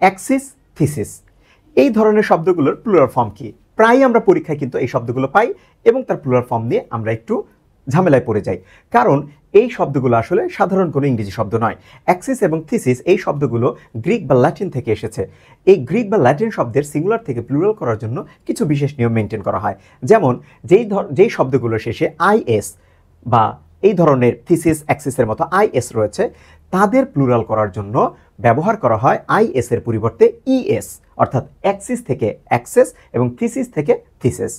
Axis, thesis. এই ধরনের শব্দগুলোর plural form কি? প্রায় আমরা পরীক্ষায় কিন্তু এই শব্দগুলো পাই এবং তার প্লুরাল ফর্ম নিয়ে আমরা একটু ঝামেলায় পড়ে যাই, কারণ এই শব্দগুলো আসলে সাধারণ কোনো ইংরেজি শব্দ নয়। অ্যাক্সিস এবং থিসিস এই শব্দগুলো গ্রিক বা ল্যাটিন থেকে এসেছে। এই গ্রিক বা ল্যাটিন শব্দের সিঙ্গুলার থেকে প্লুরাল করার জন্য কিছু বিশেষ নিয়ম মেনটেন করা হয়। যেমন যেই শব্দগুলো শেষে আইএস বা এই ধরনের থিসিস, অ্যাক্সিসের মতো আইএস রয়েছে, তাদের প্লুরাল করার জন্য ব্যবহার করা হয় আইএস এর পরিবর্তে ইএস, অর্থাৎ অ্যাক্সিস থেকে অ্যাক্সেস এবং থিসিস থেকে থিসিস।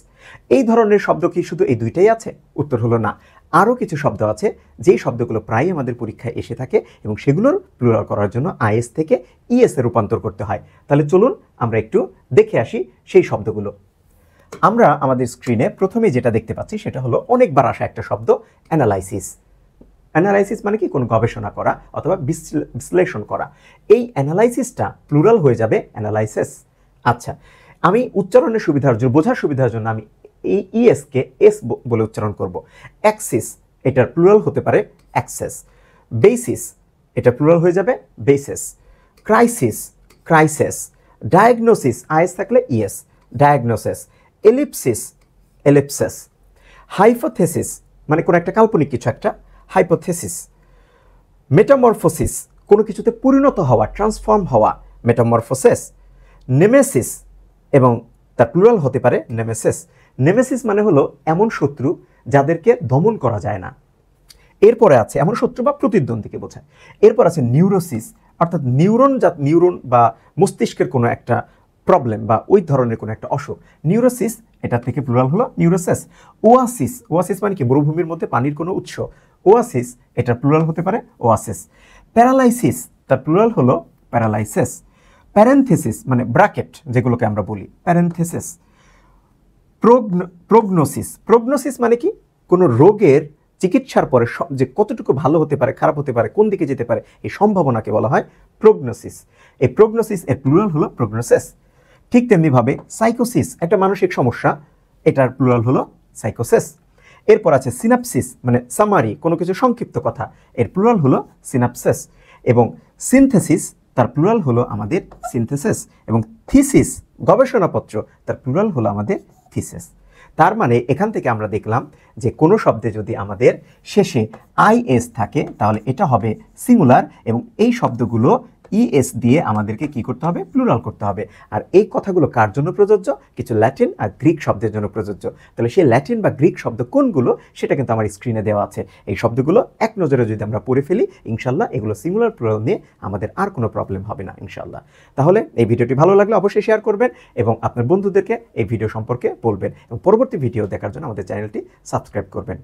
এই ধরনের শব্দ কি শুধু এই দুইটাই আছে? উত্তর হলো না। আরও কিছু শব্দ আছে যেই শব্দগুলো প্রায় আমাদের পরীক্ষায় এসে থাকে এবং সেগুলোর প্লুরাল করার জন্য আইএস থেকে ইএস এ রূপান্তর করতে হয়। তাহলে চলুন আমরা একটু দেখে আসি সেই শব্দগুলো। আমরা আমাদের স্ক্রিনে প্রথমে যেটা দেখতে পাচ্ছি সেটা হলো অনেকবার আসা একটা শব্দ, অ্যানালাইসিস। অ্যানালাইসিস মানে কি? কোনো গবেষণা করা অথবা বিশ্লেষণ করা। এই অ্যানালাইসিসটা প্লুরাল হয়ে যাবে অ্যানালাইসিস। আচ্ছা, আমি উচ্চারণের সুবিধার জন্য, বোঝার সুবিধার জন্য আমি এই ইএসকে এস বলে উচ্চারণ করব। অ্যাক্সিস, এটার প্লুরাল হতে পারে অ্যাক্সেস। বেসিস, এটা প্লুরাল হয়ে যাবে বেসিস। ক্রাইসিস, ক্রাইসেস। ডায়াগনোসিস, আইএস থাকলে ইএস, ডায়াগনোসিস। এলিপসিস, এলিপসেস। হাইপোথেসিস মানে কোনো একটা কাল্পনিক কিছু একটা, হাইপোথেসিস। মেটামরফোসিস, কোনো কিছুতে পরিণত হওয়া, ট্রান্সফর্ম হওয়া, মেটামরফোসিস। নেমেসিস, এবং তার প্লুরাল হতে পারে নেমেসিস। নেমেসিস মানে হলো এমন শত্রু যাদেরকে দমন করা যায় না। এরপরে আছে এমন শত্রু বা প্রতিদ্বন্দ্বীকে বোঝায়। এরপর আছে নিউরোসিস, অর্থাৎ নিউরন বা মস্তিষ্কের কোনো একটা প্রবলেম বা ওই ধরনের কোনো একটা অসুখ। নিউরোসিস, এটা থেকে প্লুরাল হলো নিউরোসিস। ওয়াসিস, ওয়াসিস মানে কি? মরুভূমির মধ্যে পানির কোনো উৎস। ওয়াসিস, এটার প্লুরাল হতে পারে ওয়াসিস। প্যারালাইসিস, তার প্লুরাল হলো প্যারালাইসিস। প্যারেনথেসিস মানে ব্র্যাকেট যেগুলোকে আমরা বলি, প্যারেনথেসিস। প্রগনোসিস, প্রগনোসিস মানে কি? কোনো রোগের চিকিৎসার পরে যে কতটুকু ভালো হতে পারে, খারাপ হতে পারে, কোন দিকে যেতে পারে, এই সম্ভাবনাকে বলা হয় প্রগনোসিস। এই প্রগনোসিস এর প্লুরাল হলো প্রগনোসিস। ঠিক তেমনিভাবে সাইকোসিস, একটা মানসিক সমস্যা, এটার প্লুরাল হলো সাইকোসিস। এরপর আছে সিনাপসিস মানে সামারি, কোনো কিছু সংক্ষিপ্ত কথা, এর প্লুরাল হলো সিনাপসিস। এবং সিনথেসিস, তার প্লুরাল হলো আমাদের সিনথেসিস। এবং থিসিস, গবেষণাপত্র, তার প্লুরাল হলো আমাদের থিসিস। তার মানে এখান থেকে আমরা দেখলাম যে কোনো শব্দে যদি আমাদের শেষে আইএস থাকে তাহলে এটা হবে সিঙ্গুলার, এবং এই শব্দগুলো ইএস দিয়ে আমাদেরকে কি করতে হবে? প্লুরাল করতে হবে। আর এই কথাগুলো কার জন্য প্রযোজ্য? কিছু ল্যাটিন আর গ্রিক শব্দের জন্য প্রযোজ্য। তাহলে সেই ল্যাটিন বা গ্রিক শব্দ কোনগুলো সেটা কিন্তু আমার স্ক্রিনে দেওয়া আছে। এই শব্দগুলো এক নজরে যদি আমরা পড়ে ফেলি, ইনশাল্লাহ এগুলো সিঙ্গুলার প্লুরাল নিয়ে আমাদের আর কোনো প্রবলেম হবে না ইনশাল্লাহ। তাহলে এই ভিডিওটি ভালো লাগলে অবশ্যই শেয়ার করবেন এবং আপনার বন্ধুদেরকে এই ভিডিও সম্পর্কে বলবেন, এবং পরবর্তী ভিডিও দেখার জন্য আমাদের চ্যানেলটি সাবস্ক্রাইব করবেন।